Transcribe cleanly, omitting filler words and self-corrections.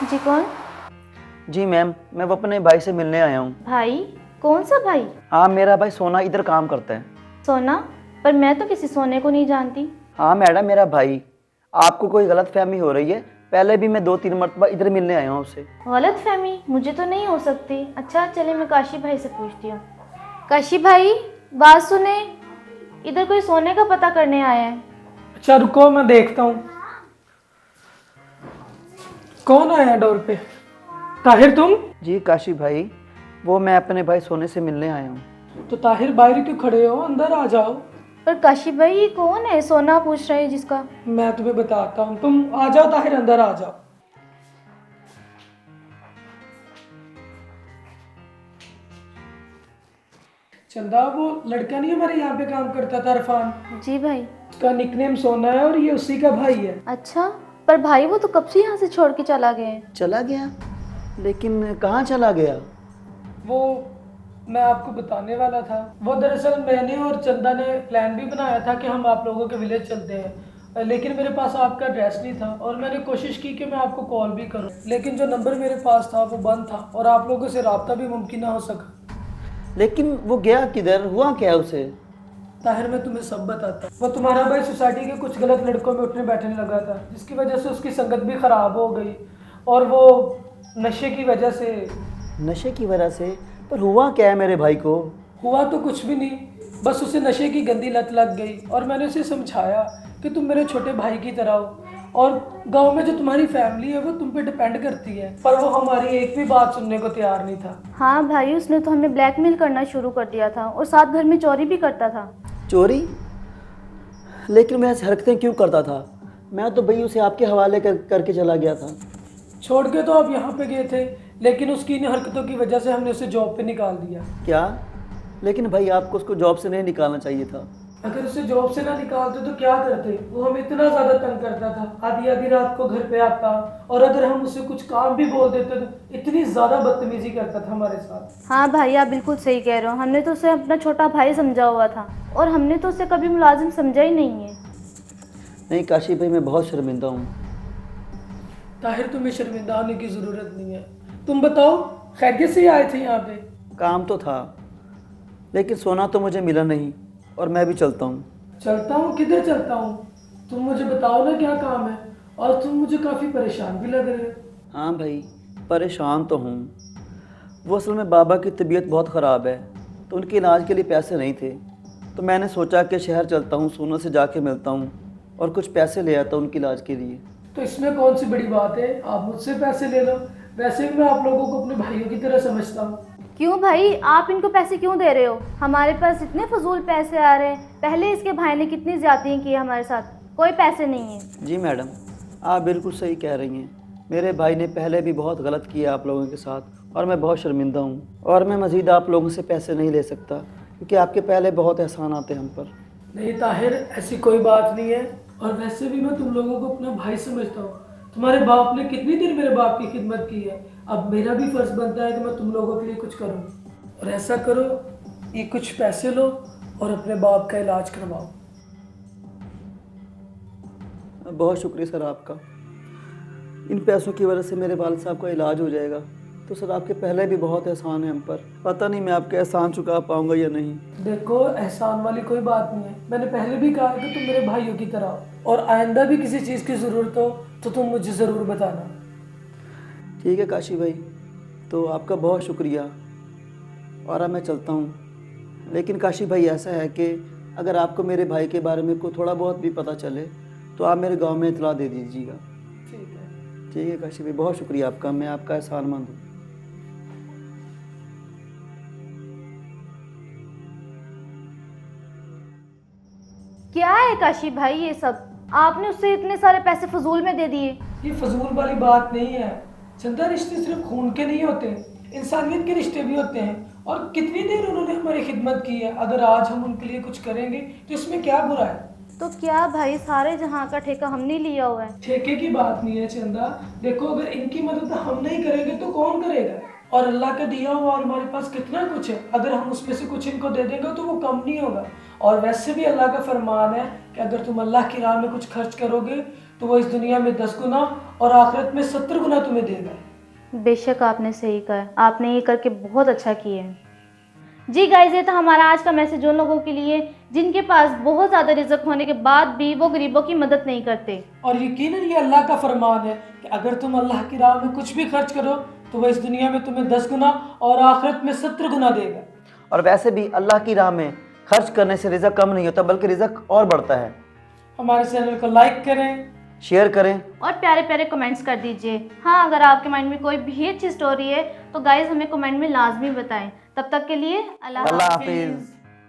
जी कौन? जी मैम, मैं वो अपने भाई से मिलने आया हूँ। भाई? कौन सा भाई? हाँ, मेरा भाई सोना इधर काम करता है। सोना? पर मैं तो किसी सोने को नहीं जानती। हाँ मैडम, मेरा भाई। आपको कोई गलत फहमी हो रही है। पहले भी मैं 2-3 मरतबा इधर मिलने आया हूँ उससे। गलत फहमी मुझे तो नहीं हो सकती। अच्छा चले, मैं काशी भाई से पूछती हूँ। काशी भाई, बात सुने, इधर कोई सोने का पता करने आया है। अच्छा रुको, मैं देखता हूँ कौन आया डोर पे। ताहिर तुम? जी काशी भाई, वो मैं अपने भाई सोने से मिलने आया हूँ। तो ताहिर बाहर क्यों खड़े हो, अंदर आ जाओ। पर काशी भाई, ये कौन है? सोना पूछ रहे हैं जिसका। मैं तुम्हें बताता हूँ, तुम आ जाओ ताहिर, अंदर आ जाओ। चंदा, वो लड़का नहीं हमारे यहाँ पे काम करता था, इरफान, जी भाई। उसका निकनेम सोना है और ये उसी का भाई है। अच्छा, पर भाई वो तो कब से यहाँ से छोड़ के चला गया है। चला गया? लेकिन कहाँ चला गया? वो मैं आपको बताने वाला था। वो दरअसल मैंने और चंदा ने प्लान भी बनाया था कि हम आप लोगों के विलेज चलते हैं, लेकिन मेरे पास आपका एड्रेस नहीं था और मैंने कोशिश की कि मैं आपको कॉल भी करूं, लेकिन जो नंबर मेरे पास था वो बंद था और आप लोगों से रब्ता भी मुमकिन ना हो सका। लेकिन वो गया किधर? हुआ क्या उसे? ताहिर, मैं तुम्हें सब बताता हूँ। वो तुम्हारा भाई सोसाइटी के कुछ गलत लड़कों में उठने बैठने लगा था, जिसकी वजह से उसकी संगत भी खराब हो गई और वो नशे की वजह से। नशे की वजह से? पर हुआ क्या है मेरे भाई को? हुआ तो कुछ भी नहीं, बस उसे नशे की गंदी लत लग गई और मैंने उसे समझाया कि तुम मेरे छोटे भाई की तरह हो और गांव में जो तुम्हारी फैमिली है वो तुम पे डिपेंड करती है, पर वो हमारी एक भी बात सुनने को तैयार नहीं था। हाँ भाई, उसने तो हमें ब्लैकमेल करना शुरू कर दिया था और साथ घर में चोरी भी करता था। चोरी? लेकिन मैं ऐसी हरकतें क्यों करता था? मैं तो भाई उसे आपके हवाले करके चला गया था। छोड़ के तो आप यहाँ पे गए थे, लेकिन उसकी इन हरकतों की वजह से हमने उसे जॉब पे निकाल दिया। क्या? लेकिन भाई आपको उसको जॉब से नहीं निकालना चाहिए था। अगर उसे जॉब से ना निकालते तो क्या करते? वो हमें इतना ज्यादा तंग करता था, आधी आधी रात को घर पे आता और अगर हम उसे कुछ काम भी बोल देते तो इतनी ज्यादा बदतमीजी करता था हमारे साथ। हाँ भाई, आप बिल्कुल सही कह रहे हो। हमने तो उसे अपना छोटा भाई समझा हुआ था और हमने तो उसे कभी मुलाजिम समझा ही नहीं है। नहीं काशी भाई, मैं बहुत शर्मिंदा हूँ। ताहिर, तुम्हें शर्मिंदा होने की जरूरत नहीं है। तुम बताओ, खैरियत से ही आए थे यहाँ पे? काम तो था, लेकिन सोना तो मुझे मिला नहीं और मैं भी चलता हूँ। चलता हूँ? किधर चलता हूँ? तुम मुझे बताओ ना क्या काम है, और तुम मुझे काफी परेशान भी लग रहे हो। हाँ भाई, परेशान तो हूँ। वो असल में बाबा की तबीयत बहुत ख़राब है, तो उनके इलाज के लिए पैसे नहीं थे, तो मैंने सोचा कि शहर चलता हूँ, सोना से जाके मिलता हूँ और कुछ पैसे ले आता हूँ उनके इलाज के लिए। तो इसमें कौन सी बड़ी बात है, आप मुझसे पैसे ले लो। वैसे भी मैं आप लोगों को अपने भाइयों की तरह समझता हूँ। क्यों भाई, आप इनको पैसे क्यों दे रहे हो? हमारे पास इतने फजूल पैसे आ रहे हैं। पहले इसके भाई ने कितनी ज्यादतियाँ की हमारे साथ, कोई पैसे नहीं है। जी मैडम, आप बिल्कुल सही कह रही हैं। मेरे भाई ने पहले भी बहुत गलत किया आप लोगों के साथ और मैं बहुत शर्मिंदा हूँ और मैं मज़ीद आप लोगों से पैसे नहीं ले सकता, क्योंकि आपके पहले बहुत एहसान आते हैं हम पर। नहीं ताहिर, ऐसी कोई बात नहीं है, और वैसे भी मैं तुम लोगों को अपना भाई समझता हूँ। तुम्हारे बाप ने कितनी देर मेरे बाप की खिदमत की है, अब मेरा भी फर्ज बनता है कि मैं तुम लोगों के लिए कुछ करूँ। और ऐसा करो, ये कुछ पैसे लो और अपने बाप का इलाज करवाओ। बहुत शुक्रिया सर आपका। इन पैसों की वजह से मेरे वालिद साहब का इलाज हो जाएगा, तो सर आपके पहले भी बहुत एहसान है हम पर। पता नहीं मैं आपके एहसान चुका पाऊँगा या नहीं। देखो, एहसान वाली कोई बात नहीं है। मैंने पहले भी कहा कि तुम मेरे भाइयों की तरह हो, और आइंदा भी किसी चीज़ की ज़रूरत हो तो तुम मुझे ज़रूर बताना। ठीक है काशी भाई, तो आपका बहुत शुक्रिया और अब मैं चलता हूँ। लेकिन काशी भाई, ऐसा है कि अगर आपको मेरे भाई के बारे में कोई थोड़ा बहुत भी पता चले तो आप मेरे गांव में इतला दे दीजिएगा। ठीक है। ठीक है काशी भाई, बहुत शुक्रिया आपका, मैं आपका एहसानमंद हूँ। क्या है काशी भाई ये सब? आपने उससे इतने सारे पैसे फजूल में दे दिए। ये फजूल वाली बात नहीं है चंदा, रिश्ते सिर्फ खून के नहीं होते, इंसानियत के रिश्ते भी होते हैं। और कितनी देर उन्होंने हमारी खिदमत की है, अगर आज हम उनके लिए कुछ करेंगे तो इसमें क्या बुरा है? तो क्या भाई, सारे जहाँ का ठेका हमने लिया हुआ है। ठेके की बात नहीं है चंदा। देखो, अगर इनकी मदद हम नहीं करेंगे तो कौन करेगा? और अल्लाह का दिया हुआ और हमारे पास कितना कुछ है, अगर हम उसमें से कुछ इनको दे देंगे तो वो कम नहीं होगा। और वैसे भी अल्लाह का फरमान है कि अगर तुम अल्लाह की राह में कुछ खर्च करोगे तो वो इस दुनिया में 10 गुना और आखिरत में 70 गुना तुम्हें देगा। बेशक आपने सही कहा, आपने ये करके बहुत अच्छा किया है। जी गाइस, ये तो हमारा आज का मैसेज उन लोगों के लिए जिनके पास बहुत ज़्यादा रिज़्क होने के बाद भी वो गरीबों की मदद नहीं करते। और यकीनन ये अल्लाह का फरमान है कि अगर तुम अल्लाह की राह में कुछ भी खर्च करो तो वह इस दुनिया में तुम्हें 10 गुना और आखिरत में 70 गुना देगा। और वैसे भी अल्लाह की राह में खर्च करने से रिज़्क कम नहीं होता, बल्कि रिज़्क और बढ़ता है। हमारे चैनल को लाइक करें, शेयर करें और प्यारे प्यारे कमेंट्स कर दीजिए। हाँ, अगर आपके माइंड में कोई भी अच्छी स्टोरी है तो गाइस हमें कमेंट में लाजमी बताएं। तब तक के लिए अल्लाह अल्लाह हाफिज़। हाफिज़।